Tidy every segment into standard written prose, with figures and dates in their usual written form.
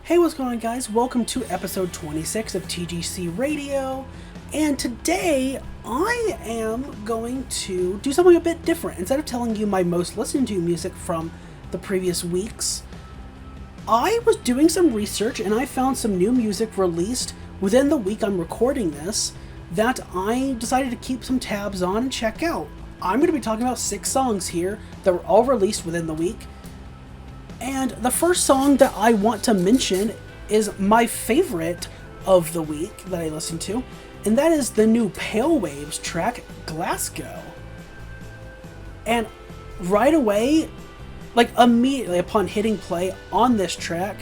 Hey, what's going on, guys? Welcome to episode 26 of TGC Radio, and today I am going to do something a bit different. Instead of telling you my most listened to music from the previous weeks, I was doing some research and I found some new music released within the week I'm recording this that I decided to keep some tabs on and check out. I'm going to be talking about 6 songs here that were all released within the week. And the first song that I want to mention is my favorite of the week that I listened to, and that is the new Pale Waves track, Glasgow. And right away, like immediately upon hitting play on this track,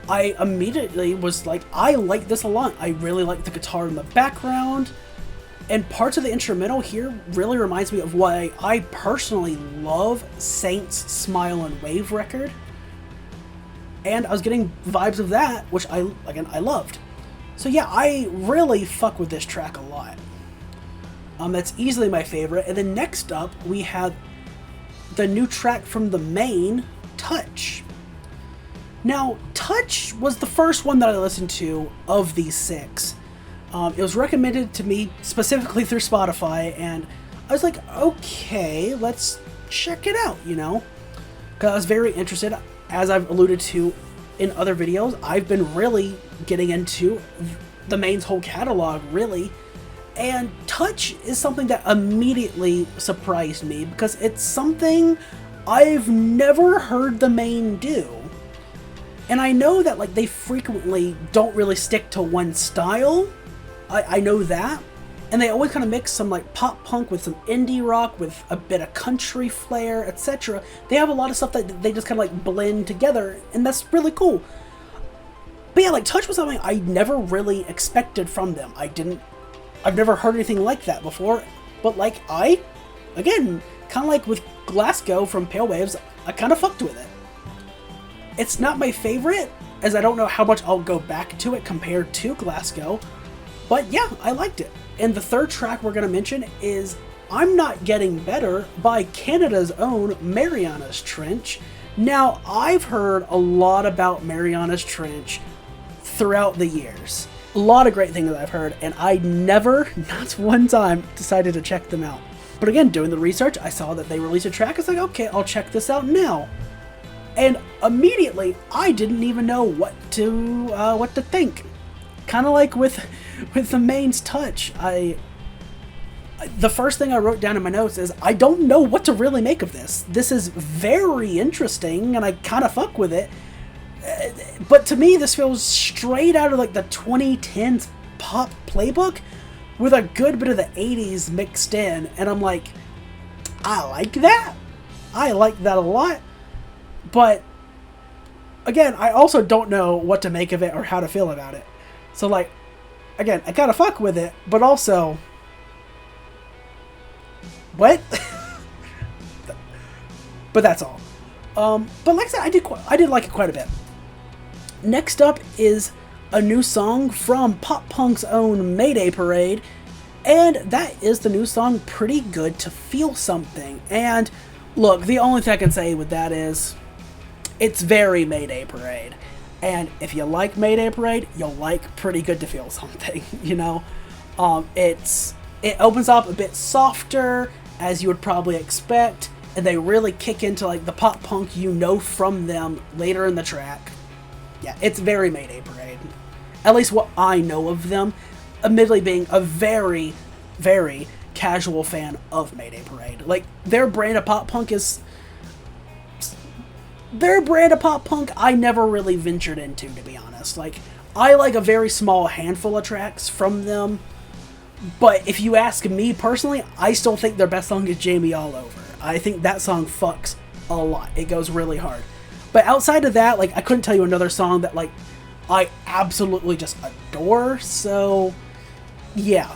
I immediately was like, I like this a lot. I really like the guitar in the background. And parts of the instrumental here really reminds me of why I personally love Saint's Smile and Wave record. And I was getting vibes of that, which I loved. So yeah, I really fuck with this track a lot. That's easily my favorite. And then next up, we have the new track from the Maine, Touch. Now, Touch was the first one that I listened to of these 6. It was recommended to me specifically through Spotify, and I was like, okay, let's check it out, you know? Because I was very interested. As I've alluded to in other videos, I've been really getting into the Maine's whole catalog, really. And Touch is something that immediately surprised me, because it's something I've never heard the Maine do. And I know that like they frequently don't really stick to one style. I know that, and they always kind of mix some like pop punk with some indie rock with a bit of country flair, etc. They have a lot of stuff that they just kind of like blend together, and that's really cool. But yeah, like Touch was something I never really expected from them. I've never heard anything like that before, but like again, kind of like with Glasgow from Pale Waves, I kind of fucked with it. It's not my favorite, as I don't know how much I'll go back to it compared to Glasgow. But yeah, I liked it. And the third track we're going to mention is I'm Not Getting Better by Canada's own Mariana's Trench. Now, I've heard a lot about Mariana's Trench throughout the years. A lot of great things that I've heard, and I never, not one time, decided to check them out. But again, doing the research, I saw that they released a track. I was like, okay, I'll check this out now. And immediately, I didn't even know what to think. Kind of like with the Maine's Touch, the first thing I wrote down in my notes is I don't know what to really make of this. This is very interesting, and I kind of fuck with it. But to me, this feels straight out of like the 2010s pop playbook with a good bit of the 80s mixed in, and I'm like, I like that. I like that a lot. But again, I also don't know what to make of it or how to feel about it. So like, again, I gotta fuck with it, but also, what? But that's all. But like I said, I did like it quite a bit. Next up is a new song from pop punk's own Mayday Parade, and that is the new song Pretty Good to Feel Something. And look, the only thing I can say with that is it's very Mayday Parade. And if you like Mayday Parade, you'll like Pretty Good to Feel Something, you know? It opens up a bit softer, as you would probably expect, and they really kick into like the pop punk you know from them later in the track. Yeah, it's very Mayday Parade. At least what I know of them, admittedly being a very, very casual fan of Mayday Parade. Like, their brand of pop punk I never really ventured into, to be honest. Like, I like a very small handful of tracks from them, but if you ask me personally, I still think their best song is Jamie All Over. I think that song fucks a lot. It goes really hard. But outside of that, like, I couldn't tell you another song that, like, I absolutely just adore, so yeah.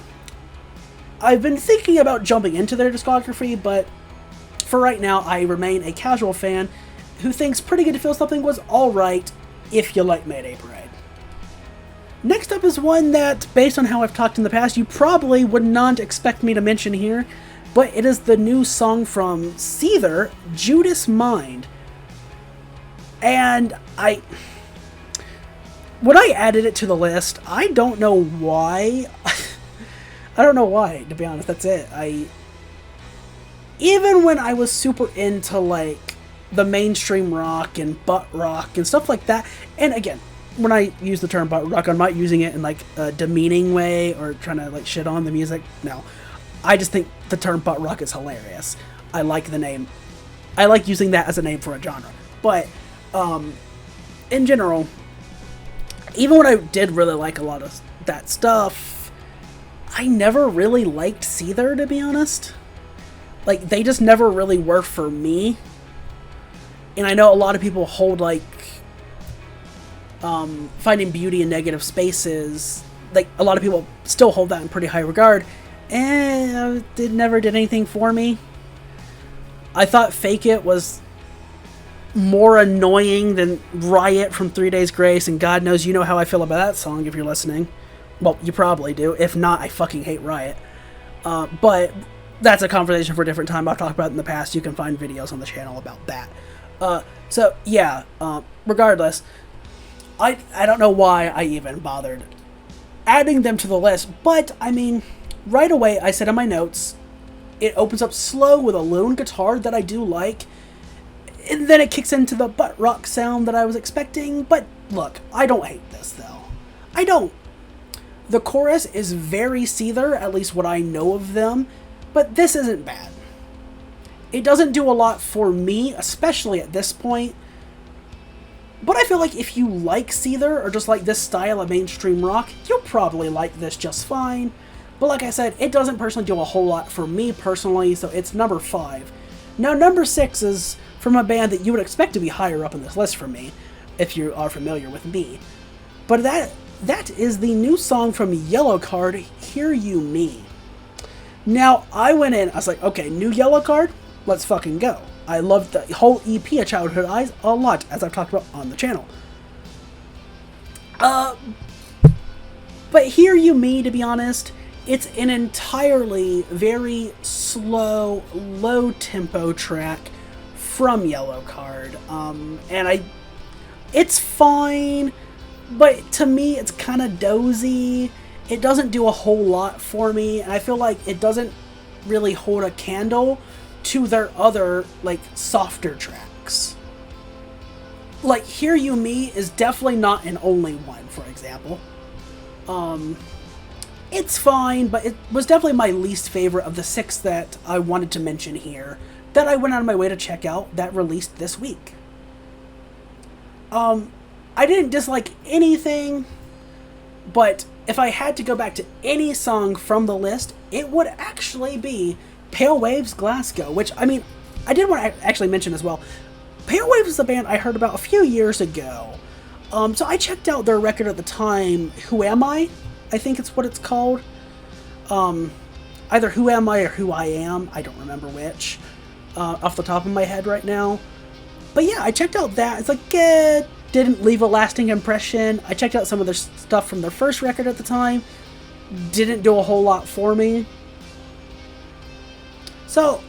I've been thinking about jumping into their discography, but for right now, I remain a casual fan who thinks Pretty Good to Feel Something was alright if you like Mayday Parade. Next up is one that, based on how I've talked in the past, you probably would not expect me to mention here, but it is the new song from Seether, Judas Mind. And when I added it to the list, I don't know why. I don't know why, to be honest. That's it. Even when I was super into, like, the mainstream rock and butt rock and stuff like that, and again, when I use the term butt rock, I'm not using it in, like, a demeaning way or trying to, like, shit on the music. No. I just think the term butt rock is hilarious. I like the name. I like using that as a name for a genre. But, in general, even when I did really like a lot of that stuff, I never really liked Seether, to be honest. Like, they just never really were for me. And I know a lot of people hold, like, finding beauty in negative spaces. Like, a lot of people still hold that in pretty high regard. And it never did anything for me. I thought Fake It was more annoying than Riot from 3 Days Grace, and God knows you know how I feel about that song if you're listening. Well, you probably do. If not, I fucking hate Riot. But that's a conversation for a different time. I've talked about it in the past. You can find videos on the channel about that. So, yeah, regardless, I don't know why I even bothered adding them to the list, but, I mean, right away, I said in my notes, it opens up slow with a lone guitar that I do like, and then it kicks into the butt rock sound that I was expecting, but look, I don't hate this, though. I don't. The chorus is very Seether, at least what I know of them, but this isn't bad. It doesn't do a lot for me, especially at this point, but I feel like if you like Seether, or just like this style of mainstream rock, you'll probably like this just fine. But like I said, it doesn't personally do a whole lot for me personally, so it's number 5. Now, number 6 is from a band that you would expect to be higher up in this list for me, if you are familiar with me. But that is the new song from Yellowcard, Hear You Me. Now, I went in, I was like, okay, new Yellowcard, let's fucking go. I loved the whole EP of Childhood Eyes a lot, as I've talked about on the channel. But Hear You Me, to be honest, it's an entirely very slow, low-tempo track from Yellowcard. And it's fine, but to me, it's kind of dozy. It doesn't do a whole lot for me, and I feel like it doesn't really hold a candle to their other, like, softer tracks. Like, Hear You Me is definitely not an only one, for example. It's fine, but it was definitely my least favorite of the 6 that I wanted to mention here, that I went out of my way to check out, that released this week. I didn't dislike anything, but if I had to go back to any song from the list, it would actually be Pale Waves Glasgow, which, I mean, I did want to actually mention as well. Pale Waves is a band I heard about a few years ago. So I checked out their record at the time, Who Am I think it's what it's called. Either Who Am I or Who I Am, I don't remember which, off the top of my head right now. But yeah, I checked out that. It's like, didn't leave a lasting impression. I checked out some of their stuff from their first record at the time. Didn't do a whole lot for me. So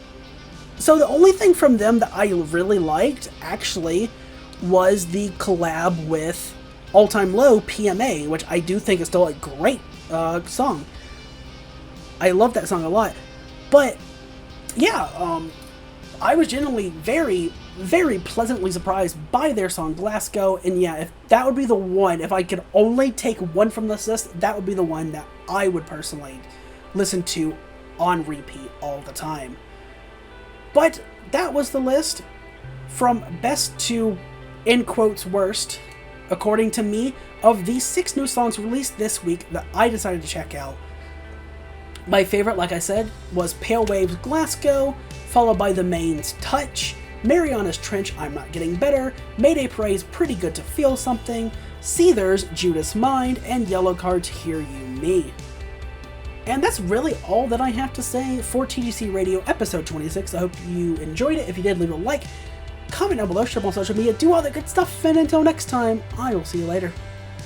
the only thing from them that I really liked, actually, was the collab with All Time Low, PMA, which I do think is still a great song. I love that song a lot. But, yeah, I was genuinely very, very pleasantly surprised by their song Glasgow, and yeah, if that would be the one, if I could only take one from this list, that would be the one that I would personally listen to on repeat all the time. But that was the list from best to, in quotes, worst, according to me, of these 6 new songs released this week that I decided to check out. My favorite, like I said, was Pale Waves Glasgow, followed by The Maine's Touch, Mariana's Trench, I'm Not Getting Better, Mayday Parade's Pretty Good to Feel Something, Seether's Judas Mind, and Yellowcard's Hear You Me. And that's really all that I have to say for TGC Radio episode 26. I hope you enjoyed it. If you did, leave a like, comment down below, share on social media, do all that good stuff, and until next time, I will see you later.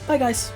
Bye, guys.